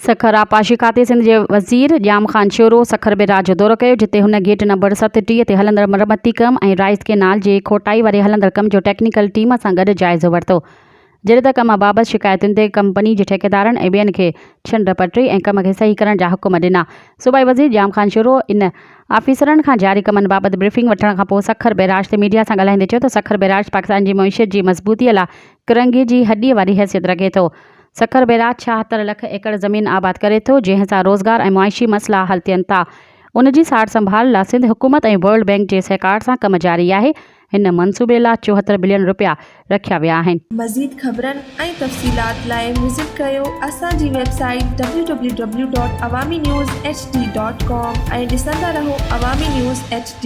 सखर आपाशी खाते सिंध जे वज़ीर जाम Khan sorrow Sukkur barrage जो दौरो कयो, जिते हुन गेट नंबर 37 ते हलंदड़ मरमती कम ऐं राइस केनाल जे खोटाई वारे हलंदड़ कम जो टेक्निकल टीम सां गॾु जाइज़ो वरितो। जॾहिं त कम बाबति शिकायतुनि ते कंपनी जे ठेकेदारनि ऐं ॿियनि खे छंड पटरी ऐं कम खे सही करण जा हुकुम ॾिना। सूबाई वज़ीर जाम ख़ान शोरो इन आफ़ीसरनि खां जारी कमनि बाबति ब्रीफिंग वठण खां पोइ सखर बेराज ते मीडिया सां ॻाल्हाईंदे चयो त सखर बेराज पाकिस्तान जी मईशत जी मज़बूतीअ लाइ किरंगी जी हॾीअ वारी हैसियत रखे थो। सखर बेराज 76 लख एकड़ ज़मीन आबाद करे थो, जंहिं सां रोज़गार ऐं मुआशी मसइला हल थियनि था। उन जी साड़ संभाल लाइ सिंध हुकूमत ऐं वर्ल्ड बैंक जे सहकार सां कमु जारी आहे। हिन मंसूबे लाइ 74 बिलियन रुपया रखिया विया आहिनि। मज़ीद ख़बरनि ऐं तफ़सीलात लाइ विज़िट कयो असांजी वेबसाइट www.awamiNewsHD.com ऐं ॾिसंदा रहो अवामी न्यूज़ HD।